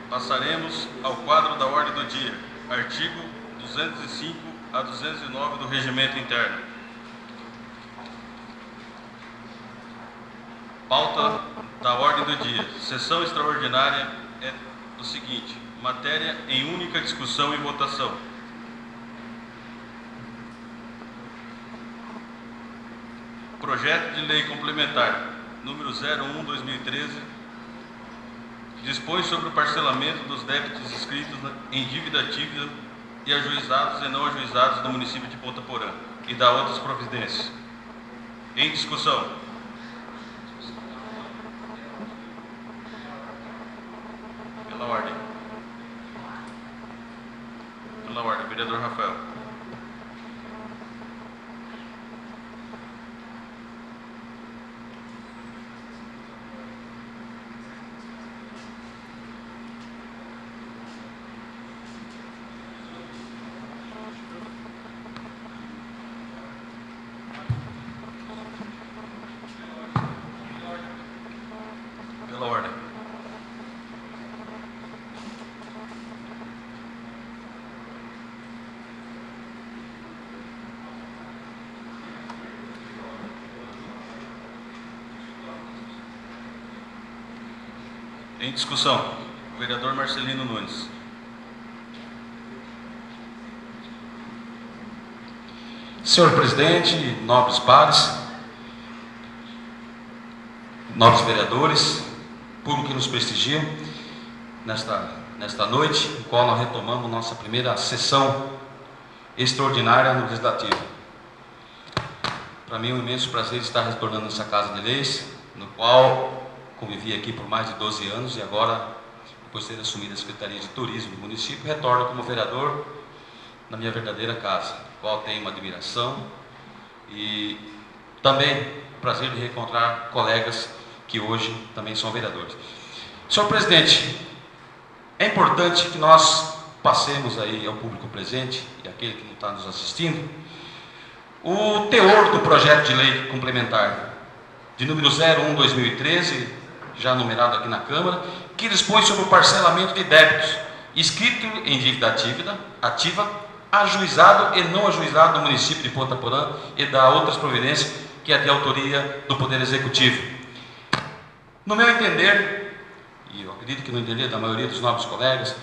Passaremos ao quadro da ordem do dia, artigo 205 a 209 do Regimento Interno. Pauta da ordem do dia. Sessão extraordinária é o seguinte: matéria em única discussão e votação. Projeto de Lei Complementar, número 01/2013, dispõe sobre o parcelamento dos débitos inscritos em dívida ativa e ajuizados e não ajuizados do município de Ponta Porã e dá outras providências. Em discussão. Pela ordem. Pela ordem, vereador Rafael. Pela ordem. Em discussão, o vereador Marcelino Nunes. Senhor presidente, nobres pares, nobres vereadores, público que nos prestigia, nesta noite, em qual nós retomamos nossa primeira sessão extraordinária no Legislativo. Para mim é um imenso prazer estar retornando nessa Casa de Leis, no qual convivi aqui por mais de 12 anos e agora, depois de ter assumido a Secretaria de Turismo do município, retorno como vereador na minha verdadeira casa, no qual tenho uma admiração e também o prazer de reencontrar colegas que hoje também são vereadores. Senhor presidente, é importante que nós passemos aí ao público presente e aquele que não está nos assistindo o teor do projeto de lei complementar de número 01/2013, já numerado aqui na Câmara, que dispõe sobre o parcelamento de débitos inscrito em dívida ativa, ajuizado e não ajuizado do município de Ponta Porã e da outras providências que é de autoria do Poder Executivo. No meu entender, e eu acredito que no entender da maioria dos nobres colegas,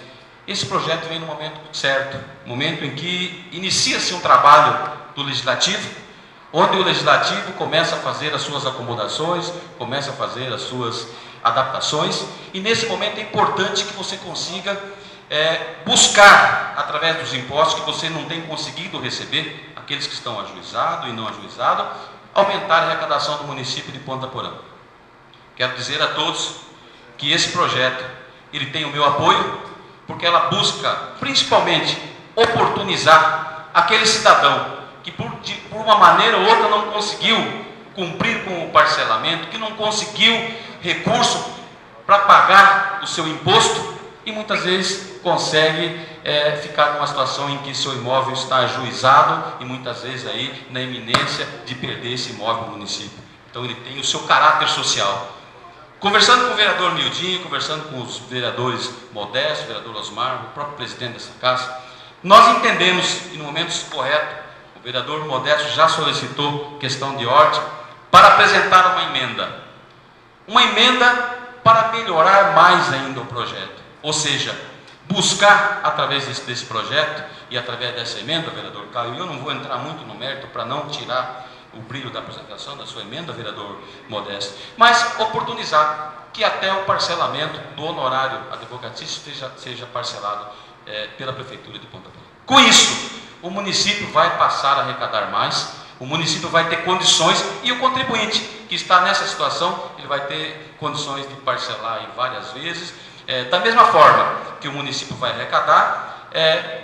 esse projeto vem no momento certo, momento em que inicia-se um trabalho do Legislativo, onde o Legislativo começa a fazer as suas acomodações, começa a fazer as suas adaptações, e nesse momento é importante que você consiga buscar, através dos impostos que você não tem conseguido receber, aqueles que estão ajuizados e não ajuizados, aumentar a arrecadação do município de Ponta Porã. Quero dizer a todos que esse projeto, ele tem o meu apoio, porque ela busca, principalmente, oportunizar aquele cidadão que por uma maneira ou outra não conseguiu cumprir com o parcelamento, que não conseguiu recurso para pagar o seu imposto e muitas vezes consegue ficar numa situação em que seu imóvel está ajuizado e muitas vezes aí na iminência de perder esse imóvel no município. Então ele tem o seu caráter social. Conversando com o vereador Nildinho, conversando com os vereadores Modesto, o vereador Osmar, o próprio presidente dessa casa, nós entendemos, e no momento correto, o vereador Modesto já solicitou questão de ordem para apresentar uma emenda para melhorar mais ainda o projeto, ou seja, buscar através desse projeto e através dessa emenda, vereador Caio, eu não vou entrar muito no mérito para não tirar o brilho da apresentação da sua emenda, vereador Modesto, mas oportunizar que até o parcelamento do honorário advocatício seja parcelado pela Prefeitura de Ponta Porã. Com isso, o município vai passar a arrecadar mais, o município vai ter condições e o contribuinte que está nessa situação, ele vai ter condições de parcelar em várias vezes. Da mesma forma que o município vai arrecadar,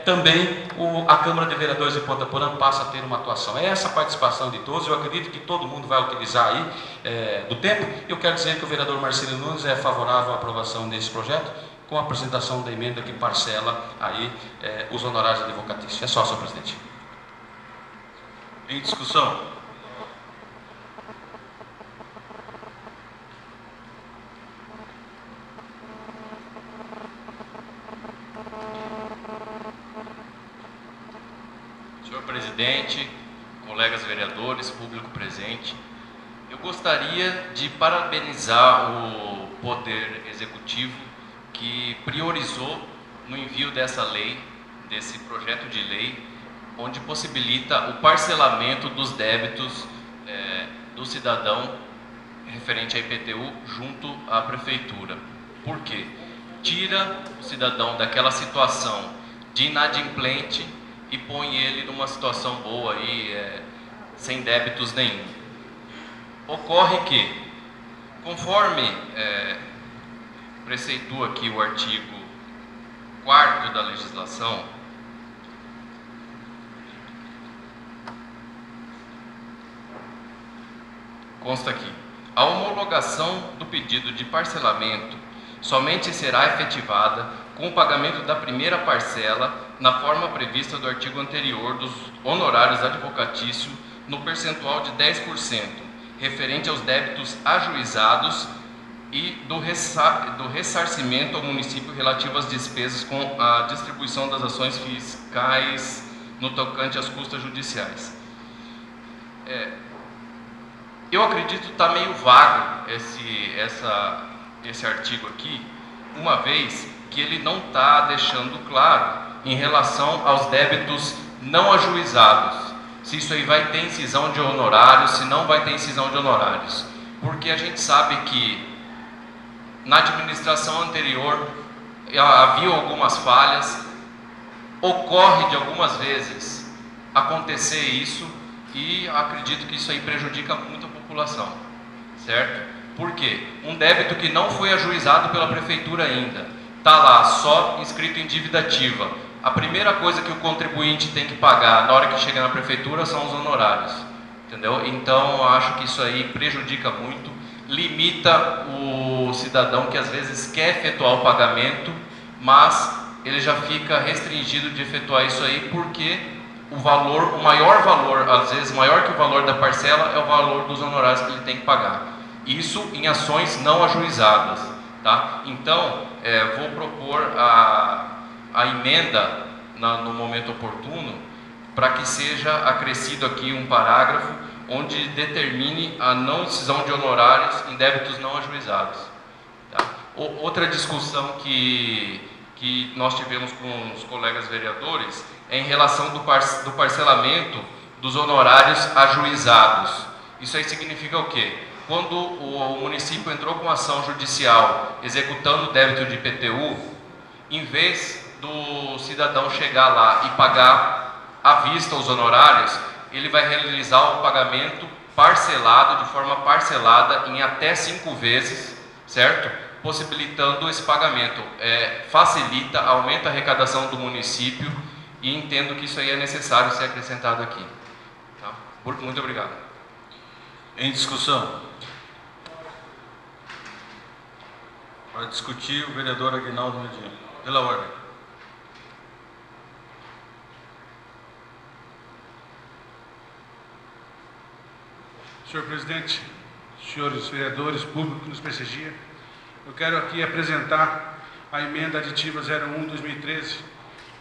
também a Câmara de Vereadores de Ponta Porã passa a ter uma atuação. É essa a participação de todos, eu acredito que todo mundo vai utilizar aí do tempo. Eu quero dizer que o vereador Marcelino Nunes é favorável à aprovação desse projeto, com a apresentação da emenda que parcela aí os honorários advocatícios. É só, senhor presidente. Em discussão. presidente, colegas vereadores, público presente, eu gostaria de parabenizar o Poder Executivo que priorizou no envio dessa lei, desse projeto de lei, onde possibilita o parcelamento dos débitos do cidadão referente à IPTU junto à Prefeitura. Por quê? Tira o cidadão daquela situação de inadimplente e põe ele numa situação boa aí, sem débitos nenhum. Ocorre que, conforme preceitua aqui o artigo 4º da legislação, consta aqui: a homologação do pedido de parcelamento somente será efetivada com o pagamento da primeira parcela na forma prevista do artigo anterior dos honorários advocatícios no percentual de 10%, referente aos débitos ajuizados e do ressarcimento ao município relativo às despesas com a distribuição das ações fiscais no tocante às custas judiciais. Eu acredito que está meio vago esse artigo aqui, uma vez que ele não está deixando claro em relação aos débitos não ajuizados, se isso aí vai ter incisão de honorários, se não vai ter incisão de honorários, porque a gente sabe que na administração anterior havia algumas falhas, ocorre de algumas vezes acontecer isso, e acredito que isso aí prejudica muito a população, certo? Por quê? Um débito que não foi ajuizado pela prefeitura ainda, está lá só inscrito em dívida ativa. A primeira coisa que o contribuinte tem que pagar na hora que chega na prefeitura são os honorários, entendeu? Então, eu acho que isso aí prejudica muito, limita o cidadão que às vezes quer efetuar o pagamento, mas ele já fica restringido de efetuar isso aí porque o maior valor, às vezes maior que o valor da parcela, é o valor dos honorários que ele tem que pagar. Isso em ações não ajuizadas, tá? Então, vou propor a emenda no momento oportuno, para que seja acrescido aqui um parágrafo onde determine a não incisão de honorários em débitos não ajuizados. Tá? Outra discussão que nós tivemos com os colegas vereadores é em relação do parcelamento dos honorários ajuizados. Isso aí significa o quê? Quando o município entrou com ação judicial executando o débito de IPTU, em vez do cidadão chegar lá e pagar à vista os honorários, ele vai realizar o pagamento parcelado, de forma parcelada, em até 5 vezes, certo? Possibilitando esse pagamento. Facilita, aumenta a arrecadação do município, e entendo que isso aí é necessário ser acrescentado aqui. Tá? Muito obrigado. Em discussão. Para discutir, o vereador Aguinaldo Medina. Pela ordem. Senhor presidente, senhores vereadores, público que nos prestigia, eu quero aqui apresentar a emenda aditiva 01/2013,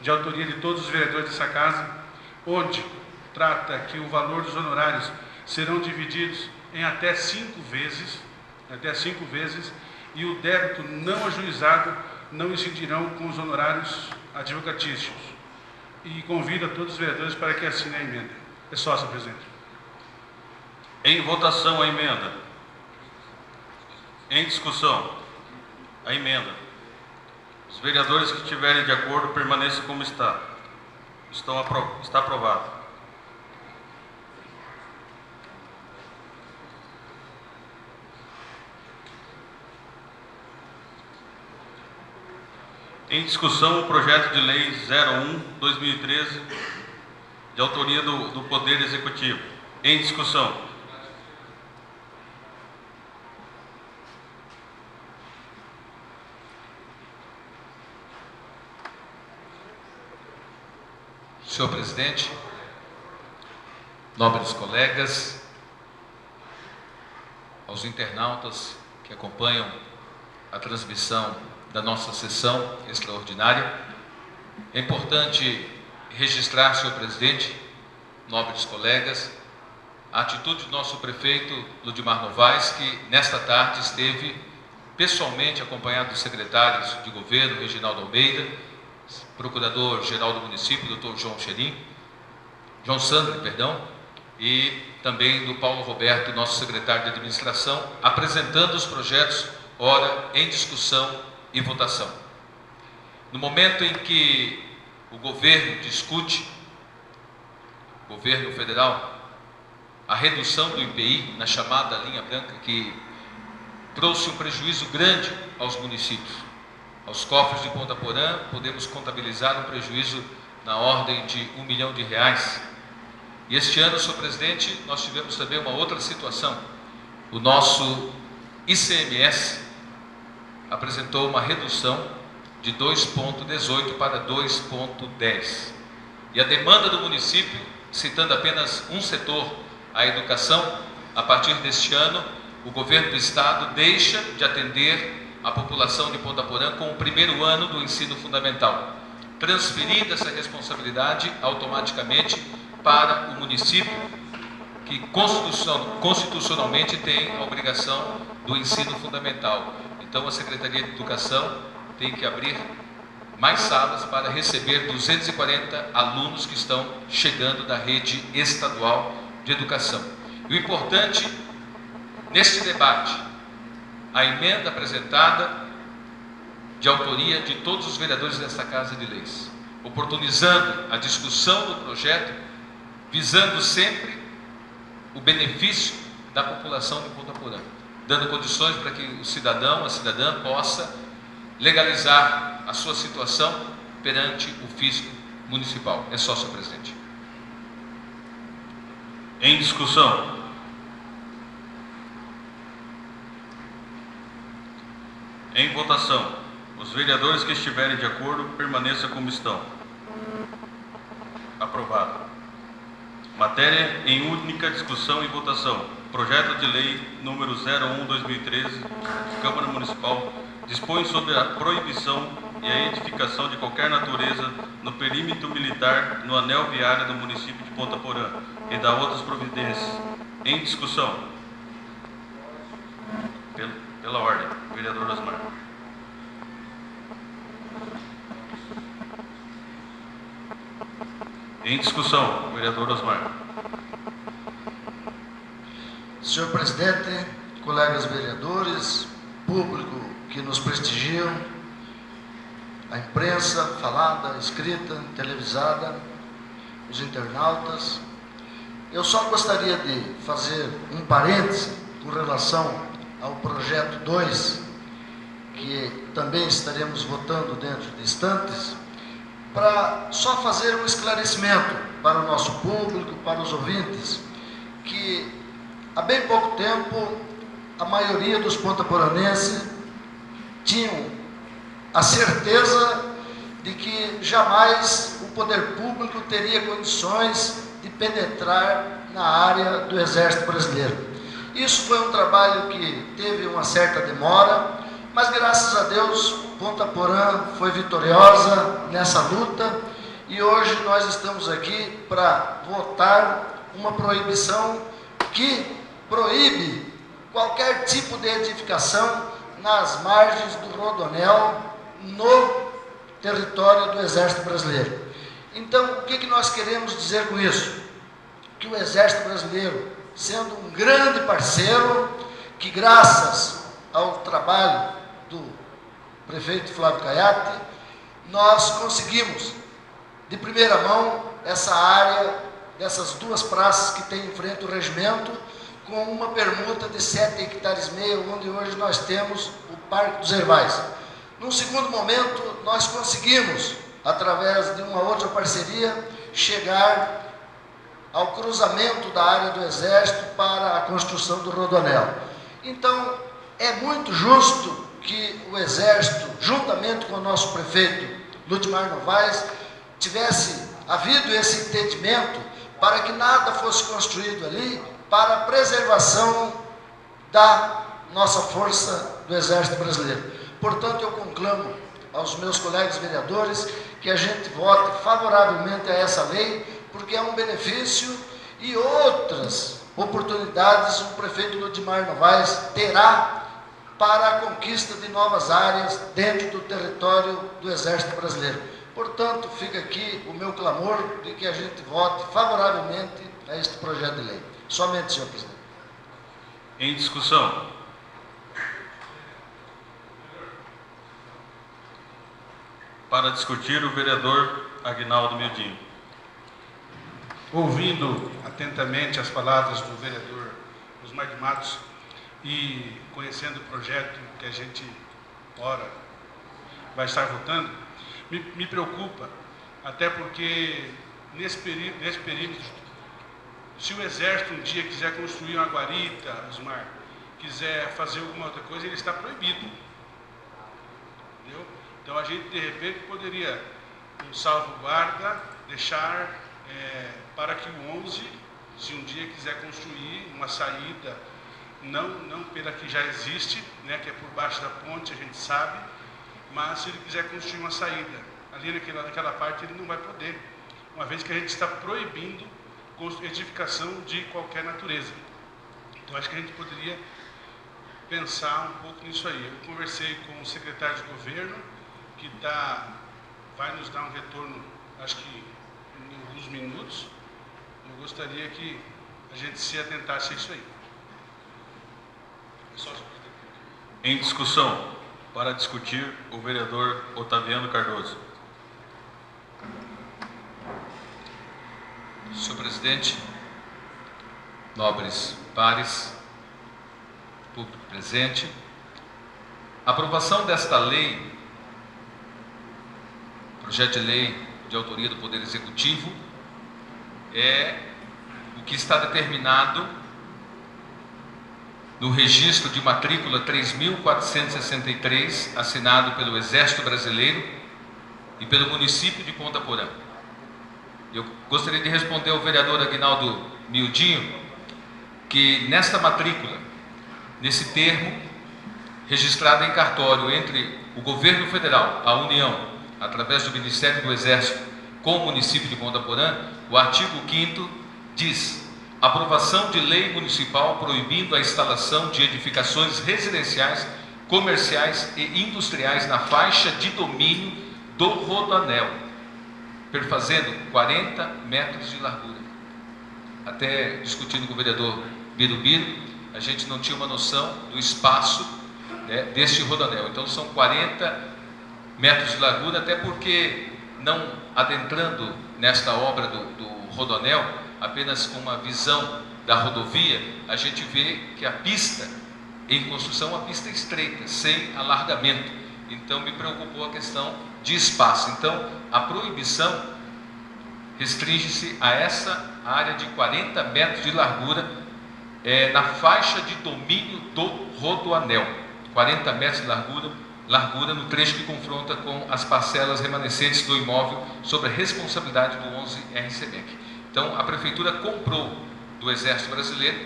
de autoria de todos os vereadores dessa casa, onde trata que o valor dos honorários serão divididos em até 5 vezes, e o débito não ajuizado não incidirão com os honorários advocatícios. E convido a todos os vereadores para que assinem a emenda. É só, senhor presidente. Em votação a emenda. Em discussão a emenda. Os vereadores que estiverem de acordo permaneçam como está. Está aprovado. Em discussão o projeto de lei 01/2013, de autoria do Poder Executivo. Em discussão. Senhor presidente, nobres colegas, aos internautas que acompanham a transmissão da nossa sessão extraordinária, é importante registrar, senhor presidente, nobres colegas, a atitude do nosso prefeito Ludimar Novaes, que nesta tarde esteve pessoalmente acompanhado dos secretários de governo, Reginaldo Almeida, procurador-geral do município, Dr. João Sandro, e também do Paulo Roberto, nosso secretário de administração, apresentando os projetos, ora em discussão e votação. No momento em que o governo discute, o governo federal, a redução do IPI na chamada linha branca, que trouxe um prejuízo grande aos municípios, aos cofres de Ponta Porã, podemos contabilizar um prejuízo na ordem de R$1 milhão. E este ano, senhor presidente, nós tivemos também uma outra situação. O nosso ICMS apresentou uma redução de 2,18 para 2,10. E a demanda do município, citando apenas um setor, a educação, a partir deste ano, o governo do estado deixa de atender a população de Ponta Porã com o primeiro ano do ensino fundamental, transferindo essa responsabilidade automaticamente para o município, que constitucionalmente tem a obrigação do ensino fundamental. Então, a Secretaria de Educação tem que abrir mais salas para receber 240 alunos que estão chegando da rede estadual de educação. E o importante, neste debate, a emenda apresentada de autoria de todos os vereadores desta Casa de Leis, oportunizando a discussão do projeto, visando sempre o benefício da população de Ponta Porã, dando condições para que o cidadão, a cidadã possa legalizar a sua situação perante o fisco municipal. É só, senhor presidente. Em discussão. Em votação. Os vereadores que estiverem de acordo, permaneçam como estão. Aprovado. Matéria em única discussão e votação. Projeto de lei número 01/2013, Câmara Municipal, dispõe sobre a proibição e a edificação de qualquer natureza no perímetro militar no anel viário do município de Ponta Porã e da outras providências. Em discussão. Pela ordem, vereador Osmar. Em discussão, vereador Osmar. Senhor presidente, colegas vereadores, público que nos prestigiam, a imprensa falada, escrita, televisada, os internautas, eu só gostaria de fazer um parêntese com relação ao projeto 2, que também estaremos votando dentro de instantes, para só fazer um esclarecimento para o nosso público, para os ouvintes, que há bem pouco tempo a maioria dos pontaporanenses tinham a certeza de que jamais o poder público teria condições de penetrar na área do Exército Brasileiro. Isso foi um trabalho que teve uma certa demora, mas graças a Deus Ponta Porã foi vitoriosa nessa luta e hoje nós estamos aqui para votar uma proibição que proíbe qualquer tipo de edificação nas margens do Rodoanel no território do Exército Brasileiro. Então, o que nós queremos dizer com isso? Que o Exército Brasileiro, sendo um grande parceiro, que graças ao trabalho do prefeito Flávio Caiate, nós conseguimos, de primeira mão, essa área, dessas duas praças que tem em frente ao regimento, com uma permuta de 7,5 hectares, onde hoje nós temos o Parque dos Herbais. Num segundo momento, nós conseguimos, através de uma outra parceria, chegar ao cruzamento da área do Exército para a construção do Rodoanel. Então, é muito justo que o Exército, juntamente com o nosso prefeito Ludimar Novaes, tivesse havido esse entendimento para que nada fosse construído ali para a preservação da nossa força do Exército Brasileiro. Portanto, eu conclamo aos meus colegas vereadores que a gente vote favoravelmente a essa lei, porque é um benefício e outras oportunidades o prefeito Ludimar Novaes terá para a conquista de novas áreas dentro do território do Exército Brasileiro. Portanto, fica aqui o meu clamor de que a gente vote favoravelmente a este projeto de lei. Somente, senhor presidente. Em discussão. Para discutir, o vereador Aguinaldo Mildinho. Ouvindo atentamente as palavras do vereador Osmar de Matos e conhecendo o projeto que a gente, ora, vai estar votando, me preocupa, até porque nesse período, se o Exército um dia quiser construir uma guarita, Osmar, quiser fazer alguma outra coisa, ele está proibido. Entendeu? Então a gente, de repente, poderia, um salvaguarda, deixar para que o 11, se um dia quiser construir uma saída, não pela que já existe, né, que é por baixo da ponte, a gente sabe, mas se ele quiser construir uma saída, ali naquela parte ele não vai poder, uma vez que a gente está proibindo edificação de qualquer natureza. Então acho que a gente poderia pensar um pouco nisso aí. Eu conversei com o secretário de governo, que vai nos dar um retorno, acho que em alguns minutos. Eu gostaria que a gente se atentasse a isso aí. Em discussão, para discutir, o vereador Otaviano Cardoso. Senhor presidente, nobres pares, público presente, a aprovação desta lei, projeto de lei de autoria do Poder Executivo, é o que está determinado no registro de matrícula 3.463, assinado pelo Exército Brasileiro e pelo município de Ponta Porã. Eu gostaria de responder ao vereador Aguinaldo Mildinho que nesta matrícula, nesse termo, registrado em cartório entre o governo federal, a União, através do Ministério do Exército, com o município de Ponta Porã, o artigo 5º diz: aprovação de lei municipal proibindo a instalação de edificações residenciais, comerciais e industriais na faixa de domínio do Rodoanel, perfazendo 40 metros de largura. Até discutindo com o vereador Birubiru, a gente não tinha uma noção do espaço, né, deste Rodoanel. Então são 40 metros de largura, até porque, não adentrando nesta obra do Rodoanel, apenas com uma visão da rodovia, a gente vê que a pista em construção é uma pista estreita, sem alargamento. Então me preocupou a questão de espaço. Então a proibição restringe-se a essa área de 40 metros de largura, na faixa de domínio do Rodoanel. 40 metros de largura no trecho que confronta com as parcelas remanescentes do imóvel sob a responsabilidade do 11 RCMEC. Então, a Prefeitura comprou do Exército Brasileiro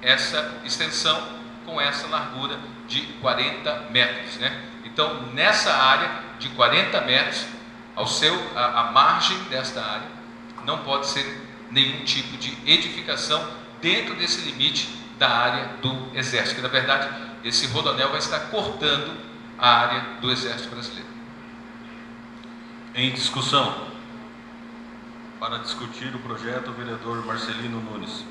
essa extensão com essa largura de 40 metros. Né? Então, nessa área de 40 metros, a margem desta área, não pode ser nenhum tipo de edificação dentro desse limite da área do Exército, que na verdade esse Rodoanel vai estar cortando a área do Exército Brasileiro. Em discussão. Para discutir o projeto, o vereador Marcelino Nunes.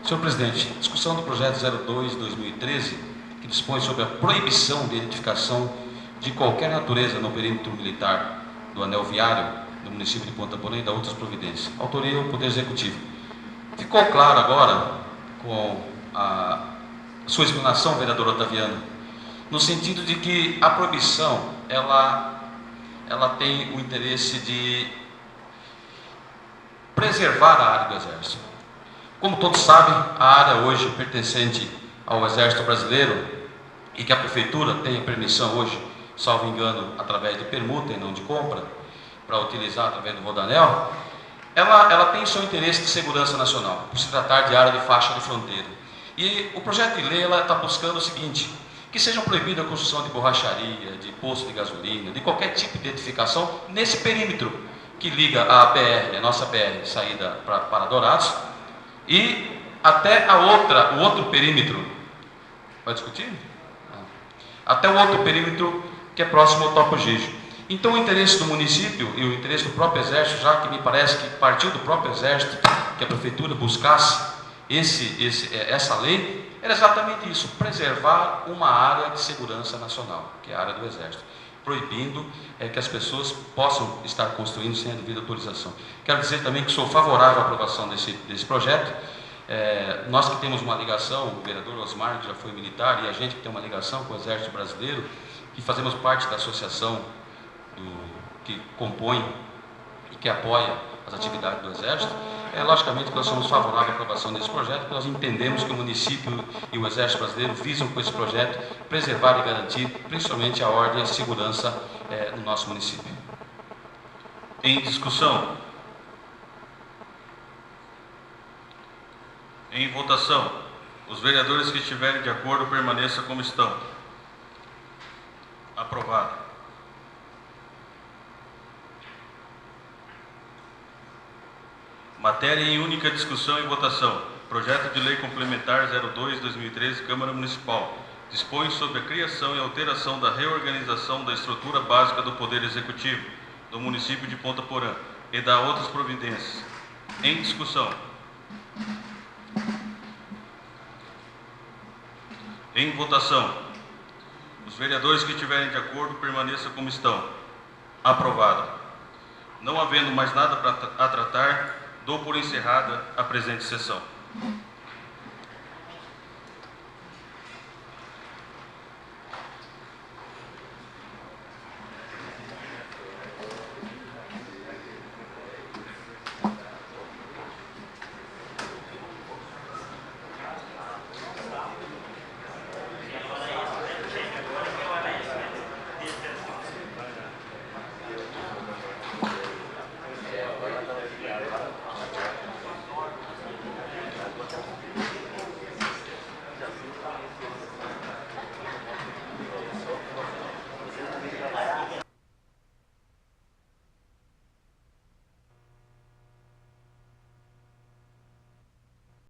Senhor presidente, discussão do projeto 02/2013, que dispõe sobre a proibição de edificação de qualquer natureza no perímetro militar do anel viário do município de Ponta Porã e da outras providências. Autoria o Poder Executivo. Ficou claro agora, com a sua explanação, vereador Otaviano, no sentido de que a proibição, ela tem o interesse de preservar a área do Exército. Como todos sabem, a área hoje pertencente ao Exército Brasileiro, e que a Prefeitura tem permissão hoje, salvo engano, através de permuta e não de compra, para utilizar através do Rodoanel, ela tem seu interesse de segurança nacional, por se tratar de área de faixa de fronteira. E o projeto de lei está buscando o seguinte: que seja proibida a construção de borracharia, de posto de gasolina, de qualquer tipo de edificação nesse perímetro que liga a BR, a nossa BR, saída para Dourados, e até o outro perímetro. Vai discutir? Até o outro perímetro que é próximo ao Topo Gigio. Então o interesse do município e o interesse do próprio Exército, já que me parece que partiu do próprio Exército que a Prefeitura buscasse essa lei, era exatamente isso: preservar uma área de segurança nacional, que é a área do Exército, proibindo que as pessoas possam estar construindo sem a devida autorização. Quero dizer também que sou favorável à aprovação desse projeto. Nós que temos uma ligação, o vereador Osmar, que já foi militar, e a gente que tem uma ligação com o Exército Brasileiro, que fazemos parte da associação que compõe e que apoia as atividades do Exército, logicamente que nós somos favoráveis à aprovação desse projeto, porque nós entendemos que o município e o Exército Brasileiro visam com esse projeto preservar e garantir principalmente a ordem e a segurança no nosso município. Em discussão. Em votação. Os vereadores que estiverem de acordo permaneçam como estão. Aprovado. Matéria em única discussão e votação. Projeto de Lei Complementar 02/2013, Câmara Municipal. Dispõe sobre a criação e alteração da reorganização da estrutura básica do Poder Executivo do município de Ponta Porã e da outras providências. Em discussão. Em votação. Os vereadores que estiverem de acordo permaneçam como estão. Aprovado. Não havendo mais nada a tratar, dou por encerrada a presente sessão.